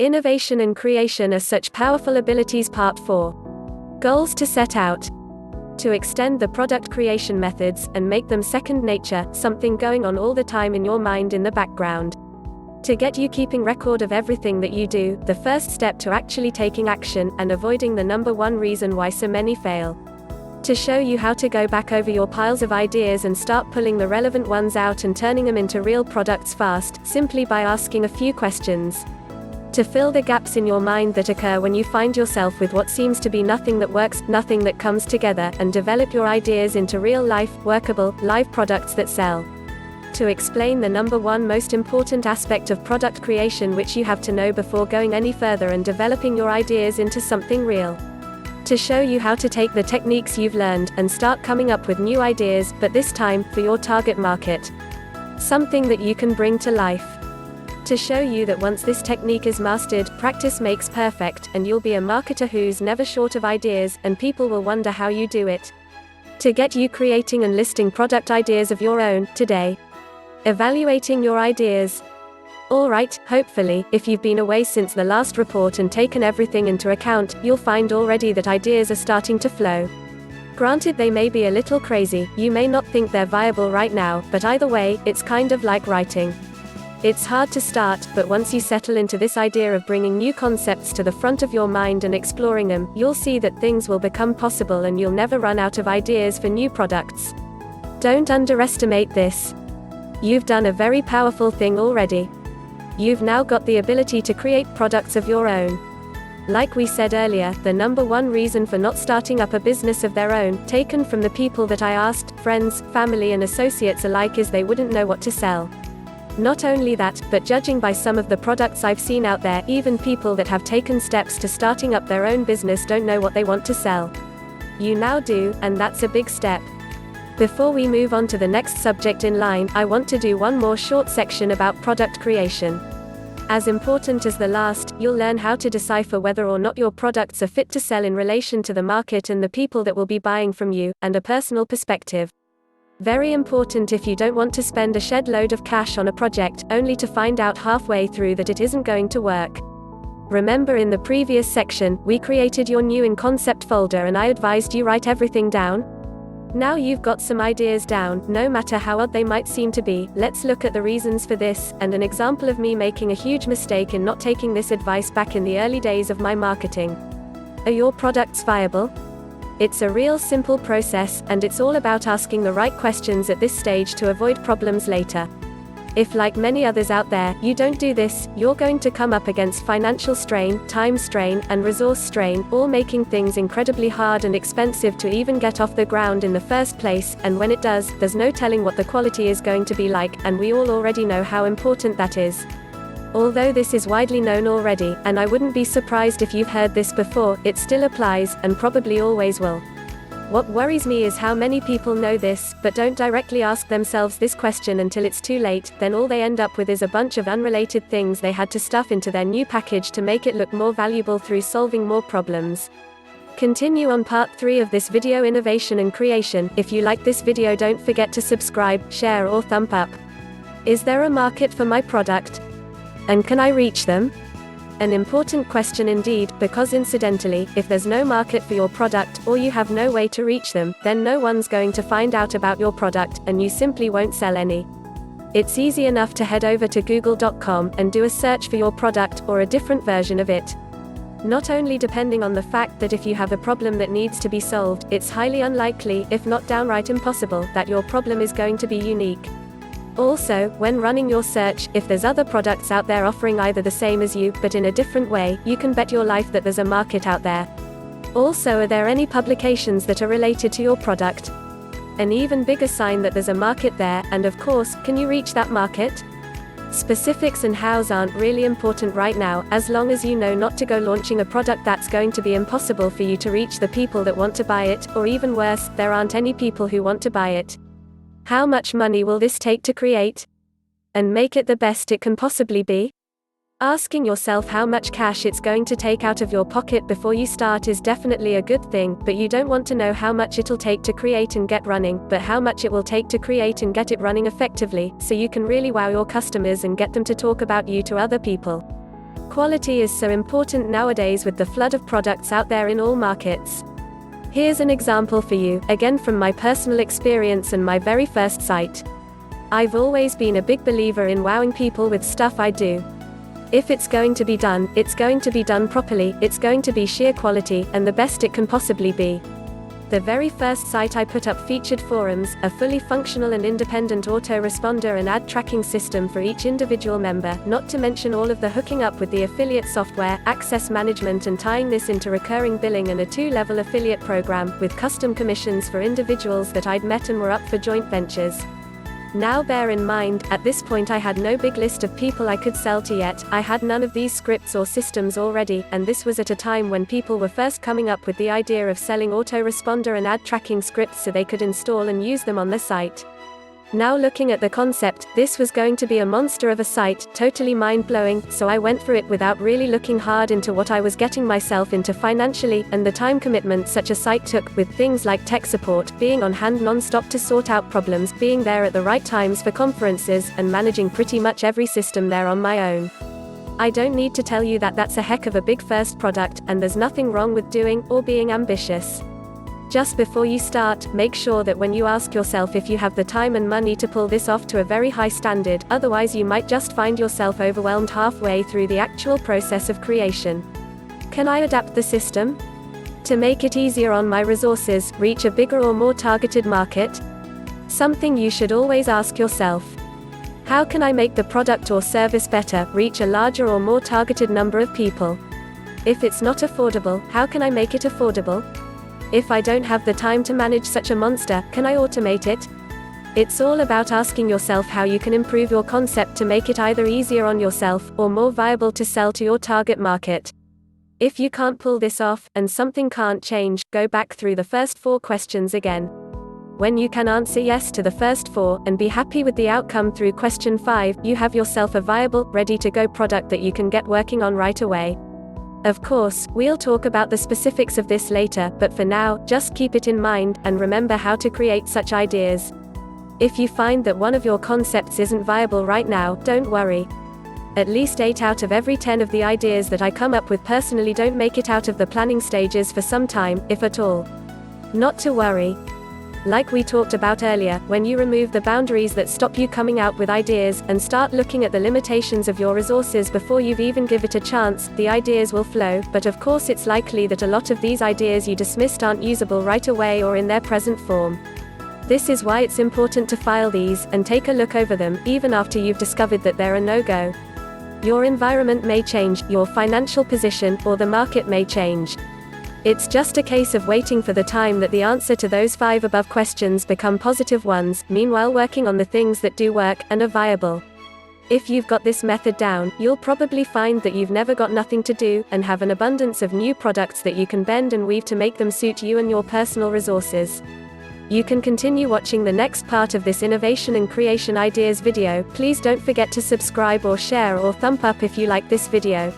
Innovation and creation are such powerful abilities. Part 4. Goals to set out. To extend the product creation methods and make them second nature, something going on all the time in your mind in the background. To get you keeping record of everything that you do, the first step to actually taking action and avoiding the number one reason why so many fail. To show you how to go back over your piles of ideas and start pulling the relevant ones out and turning them into real products fast, simply by asking a few questions. To fill the gaps in your mind that occur when you find yourself with what seems to be nothing that works, nothing that comes together, and develop your ideas into real-life, workable, live products that sell. To explain the number one most important aspect of product creation which you have to know before going any further and developing your ideas into something real. To show you how to take the techniques you've learned and start coming up with new ideas, but this time, for your target market. Something that you can bring to life. To show you that once this technique is mastered, practice makes perfect, and you'll be a marketer who's never short of ideas, and people will wonder how you do it. To get you creating and listing product ideas of your own, today. Evaluating your ideas. Alright, hopefully, if you've been away since the last report and taken everything into account, you'll find already that ideas are starting to flow. Granted, they may be a little crazy, you may not think they're viable right now, but either way, it's kind of like writing. It's hard to start, but once you settle into this idea of bringing new concepts to the front of your mind and exploring them, you'll see that things will become possible and you'll never run out of ideas for new products. Don't underestimate this. You've done a very powerful thing already. You've now got the ability to create products of your own. Like we said earlier, the number one reason for not starting up a business of their own, taken from the people that I asked, friends, family and associates alike, is they wouldn't know what to sell. Not only that, but judging by some of the products I've seen out there, even people that have taken steps to starting up their own business don't know what they want to sell. You now do, and that's a big step. Before we move on to the next subject in line, I want to do one more short section about product creation. As important as the last, you'll learn how to decipher whether or not your products are fit to sell in relation to the market and the people that will be buying from you, and a personal perspective. Very important if you don't want to spend a shed load of cash on a project, only to find out halfway through that it isn't going to work. Remember, in the previous section, we created your new in concept folder and I advised you write everything down? Now you've got some ideas down, no matter how odd they might seem to be. Let's look at the reasons for this, and an example of me making a huge mistake in not taking this advice back in the early days of my marketing. Are your products viable? It's a real simple process, and it's all about asking the right questions at this stage to avoid problems later. If, like many others out there, you don't do this, you're going to come up against financial strain, time strain, and resource strain, all making things incredibly hard and expensive to even get off the ground in the first place, and when it does, there's no telling what the quality is going to be like, and we all already know how important that is. Although this is widely known already, and I wouldn't be surprised if you've heard this before, it still applies, and probably always will. What worries me is how many people know this, but don't directly ask themselves this question until it's too late. Then all they end up with is a bunch of unrelated things they had to stuff into their new package to make it look more valuable through solving more problems. Continue on part 3 of this video, innovation and creation. If you like this video, don't forget to subscribe, share or thumb up. Is there a market for my product? And can I reach them? An important question indeed, because incidentally, if there's no market for your product, or you have no way to reach them, then no one's going to find out about your product, and you simply won't sell any. It's easy enough to head over to google.com and do a search for your product, or a different version of it. Not only depending on the fact that if you have a problem that needs to be solved, it's highly unlikely, if not downright impossible, that your problem is going to be unique. Also, when running your search, if there's other products out there offering either the same as you, but in a different way, you can bet your life that there's a market out there. Also, are there any publications that are related to your product? An even bigger sign that there's a market there, and of course, can you reach that market? Specifics and hows aren't really important right now, as long as you know not to go launching a product that's going to be impossible for you to reach the people that want to buy it, or even worse, there aren't any people who want to buy it. How much money will this take to create? And make it the best it can possibly be? Asking yourself how much cash it's going to take out of your pocket before you start is definitely a good thing, but you don't want to know how much it'll take to create and get running, but how much it will take to create and get it running effectively, so you can really wow your customers and get them to talk about you to other people. Quality is so important nowadays with the flood of products out there in all markets. Here's an example for you, again from my personal experience and my very first site. I've always been a big believer in wowing people with stuff I do. If it's going to be done, it's going to be done properly, it's going to be sheer quality, and the best it can possibly be. The very first site I put up featured forums, a fully functional and independent autoresponder and ad tracking system for each individual member, not to mention all of the hooking up with the affiliate software, access management and tying this into recurring billing and a 2-level affiliate program, with custom commissions for individuals that I'd met and were up for joint ventures. Now bear in mind, at this point I had no big list of people I could sell to yet, I had none of these scripts or systems already, and this was at a time when people were first coming up with the idea of selling autoresponder and ad tracking scripts so they could install and use them on the site. Now looking at the concept, this was going to be a monster of a site, totally mind-blowing, so I went for it without really looking hard into what I was getting myself into financially, and the time commitment such a site took, with things like tech support, being on hand non-stop to sort out problems, being there at the right times for conferences, and managing pretty much every system there on my own. I don't need to tell you that that's a heck of a big first product, and there's nothing wrong with doing, or being ambitious. Just before you start, make sure that when you ask yourself if you have the time and money to pull this off to a very high standard, otherwise you might just find yourself overwhelmed halfway through the actual process of creation. Can I adapt the system to make it easier on my resources, reach a bigger or more targeted market? Something you should always ask yourself. How can I make the product or service better, reach a larger or more targeted number of people? If it's not affordable, how can I make it affordable? If I don't have the time to manage such a monster, can I automate it? It's all about asking yourself how you can improve your concept to make it either easier on yourself, or more viable to sell to your target market. If you can't pull this off, and something can't change, go back through the first 4 questions again. When you can answer yes to the first 4, and be happy with the outcome through question 5, you have yourself a viable, ready-to-go product that you can get working on right away. Of course, we'll talk about the specifics of this later, but for now, just keep it in mind, and remember how to create such ideas. If you find that one of your concepts isn't viable right now, don't worry. At least 8 out of every 10 of the ideas that I come up with personally don't make it out of the planning stages for some time, if at all. Not to worry. Like we talked about earlier, when you remove the boundaries that stop you coming out with ideas, and start looking at the limitations of your resources before you've even give it a chance, the ideas will flow, but of course it's likely that a lot of these ideas you dismissed aren't usable right away or in their present form. This is why it's important to file these, and take a look over them, even after you've discovered that they're a no-go. Your environment may change, your financial position, or the market may change. It's just a case of waiting for the time that the answer to those 5 above questions become positive ones, meanwhile working on the things that do work, and are viable. If you've got this method down, you'll probably find that you've never got nothing to do, and have an abundance of new products that you can bend and weave to make them suit you and your personal resources. You can continue watching the next part of this innovation and creation ideas video. Please don't forget to subscribe or share or thumb up if you like this video.